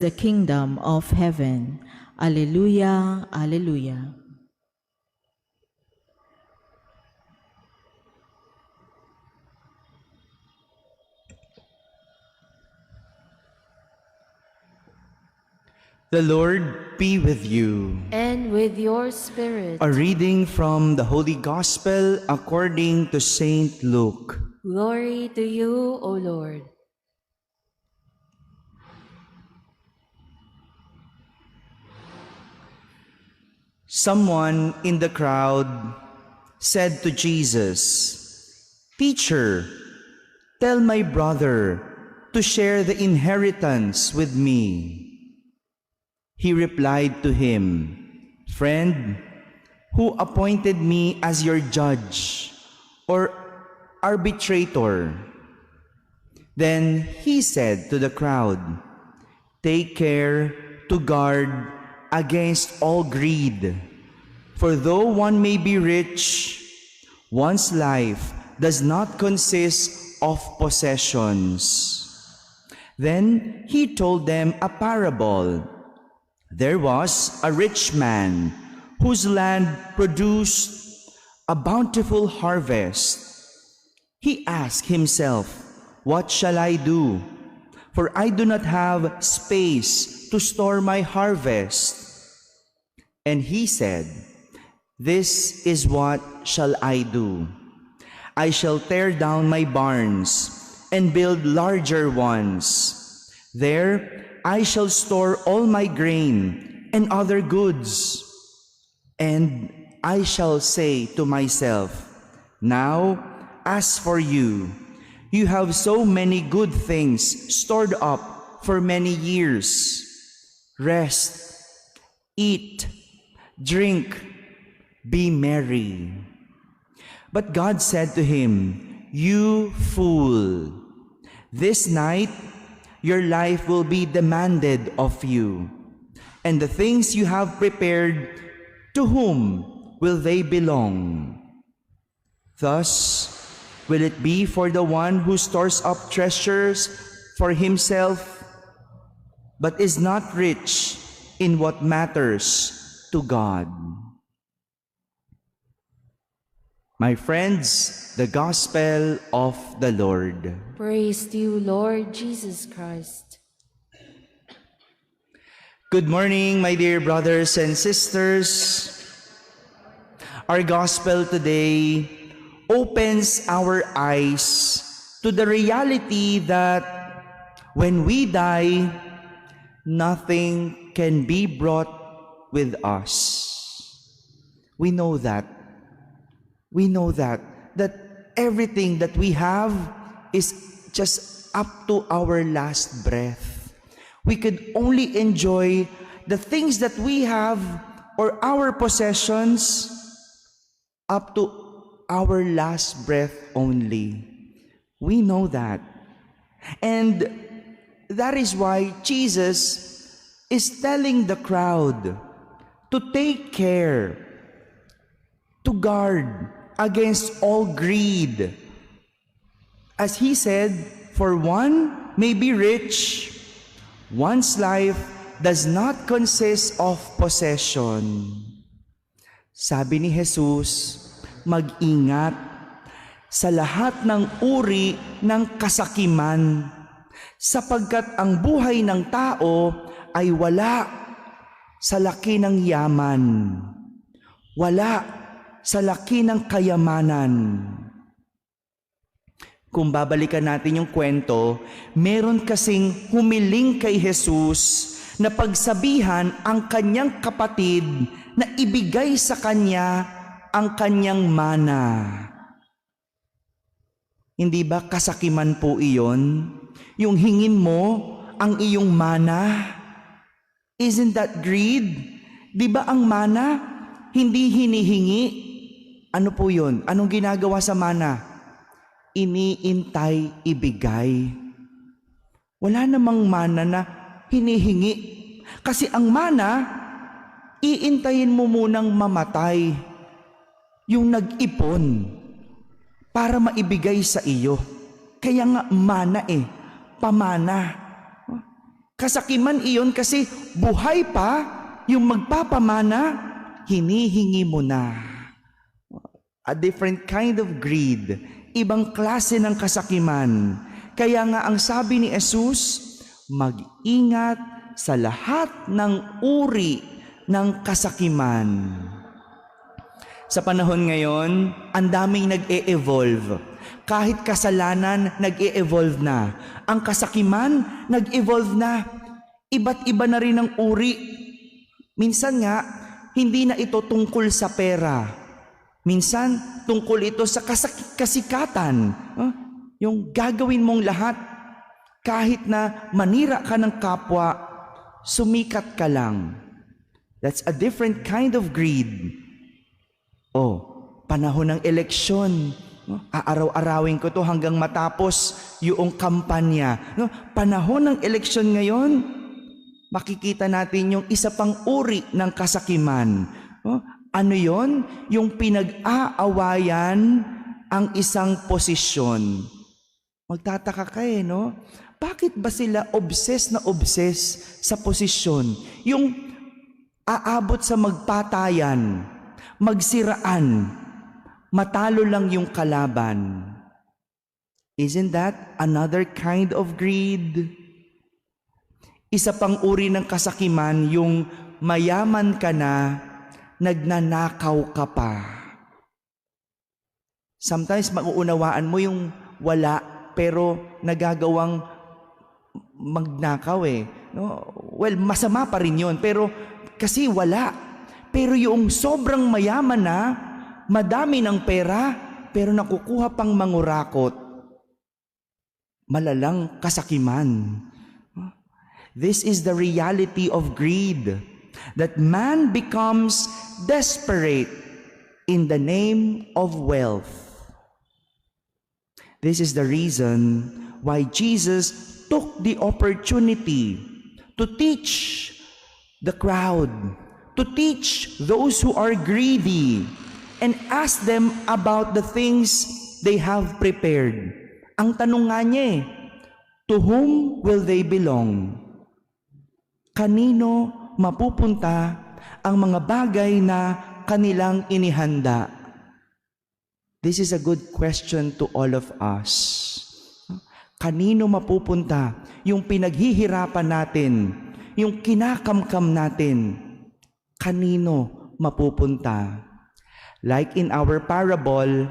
the kingdom of heaven. Alleluia, alleluia. The Lord be with you. And with your spirit. A reading from the Holy Gospel according to Saint Luke. Glory to you, O Lord. Someone in the crowd said to Jesus, "Teacher, tell my brother to share the inheritance with me." He replied to him, "Friend, who appointed me as your judge or arbitrator?" Then he said to the crowd, "Take care to guard against all greed. For though one may be rich, one's life does not consist of possessions." Then he told them a parable. There was a rich man whose land produced a bountiful harvest. He asked himself, "What shall I do? For I do not have space to store my harvest." And he said, "This is what shall I do. I shall tear down my barns and build larger ones. There I shall store all my grain and other goods. And I shall say to myself, now, as for you, you have so many good things stored up for many years. Rest, eat, drink, be merry." But God said to him, "You fool, this night your life will be demanded of you, and the things you have prepared, to whom will they belong? Thus will it be for the one who stores up treasures for himself, but is not rich in what matters to God." My friends, the Gospel of the Lord. Praise to you, Lord Jesus Christ. Good morning, my dear brothers and sisters. Our Gospel today opens our eyes to the reality that when we die, nothing can be brought with us. We know that. We know that everything that we have is just up to our last breath. We could only enjoy the things that we have or our possessions up to our last breath only. We know that. And that is why Jesus is telling the crowd to take care, to guard against all greed. As he said, for one may be rich, one's life does not consist of possession. Sabi ni Jesus, mag-ingat sa lahat ng uri ng kasakiman, sapagkat ang buhay ng tao ay wala sa laki ng yaman, wala sa laki ng kayamanan. Kung babalikan natin yung kwento, meron kasing humiling kay Jesus na pagsabihan ang kanyang kapatid na ibigay sa kanya ang kanyang mana. Hindi ba kasakiman po iyon? Yung hingin mo ang iyong mana? Isn't that greed? Di ba ang mana hindi hinihingi? Ano po yun? Anong ginagawa sa mana? Iniintay, ibigay. Wala namang mana na hinihingi. Kasi ang mana, iintayin mo munang mamatay. Yung nag-ipon para maibigay sa iyo. Kaya nga mana pamana. Kasakiman iyon kasi buhay pa yung magpapamana, hinihingi mo na. A different kind of greed, ibang klase ng kasakiman. Kaya nga ang sabi ni Jesus, mag-ingat sa lahat ng uri ng kasakiman. Sa panahon ngayon, ang daming nag-e-evolve. Kahit kasalanan, nag-e-evolve na. Ang kasakiman, nag-evolve na. Iba't iba na rin ang uri. Minsan nga, hindi na ito tungkol sa pera. Minsan, tungkol ito sa kasikatan. Yung gagawin mong lahat, kahit na manira ka ng kapwa, sumikat ka lang. That's a different kind of greed. Panahon ng eleksyon. Aaraw-arawin ko to hanggang matapos yung kampanya. Panahon ng eleksyon ngayon, makikita natin yung isa pang uri ng kasakiman. Ano yon? Yung pinag-aawayan ang isang posisyon. Magtataka ka no? Bakit ba sila obsessed sa posisyon? Yung aabot sa magpatayan, magsiraan, matalo lang yung kalaban. Isn't that another kind of greed? Isa pang uri ng kasakiman, yung mayaman ka na, nagnanakaw ka pa. Sometimes mauunawaan mo yung wala, pero nagagawang magnakaw no? Well, masama pa rin yun, pero kasi wala. Pero yung sobrang mayaman na, madami ng pera, pero nakukuha pang mangurakot. Malalang kasakiman. This is the reality of greed, that man becomes desperate in the name of wealth. This is the reason why Jesus took the opportunity to teach the crowd, to teach those who are greedy, and ask them about the things they have prepared. Ang tanong nga niya to whom will they belong? Kanino mapupunta ang mga bagay na kanilang inihanda? This is a good question to all of us. Kanino mapupunta yung pinaghihirapan natin, yung kinakamkam natin? Kanino mapupunta? Like in our parable,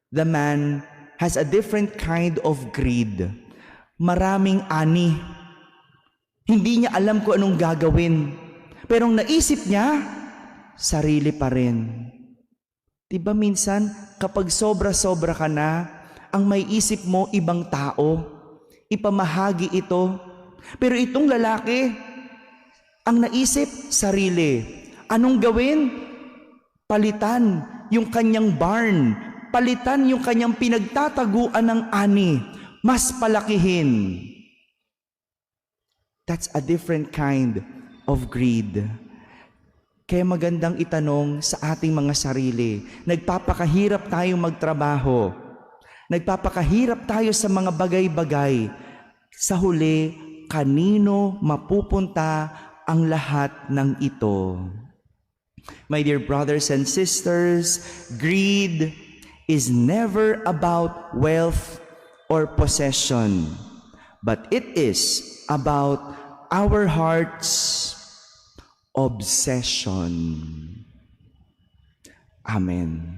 the man has a different kind of greed. Maraming ani. Hindi niya alam kung anong gagawin. Pero ang naisip niya, sarili pa rin. Diba minsan, kapag sobra-sobra ka na, ang may isip mo ibang tao, ipamahagi ito. Pero itong lalaki, ang naisip, sarili. Anong gawin? Palitan yung kanyang barn, palitan yung kanyang pinagtataguan ng ani, mas palakihin. That's a different kind of greed. Kaya magandang itanong sa ating mga sarili, nagpapakahirap tayong magtrabaho, nagpapakahirap tayo sa mga bagay-bagay, sa huli, kanino mapupunta ang lahat ng ito? My dear brothers and sisters, greed is never about wealth or possession, but it is about our heart's obsession. Amen.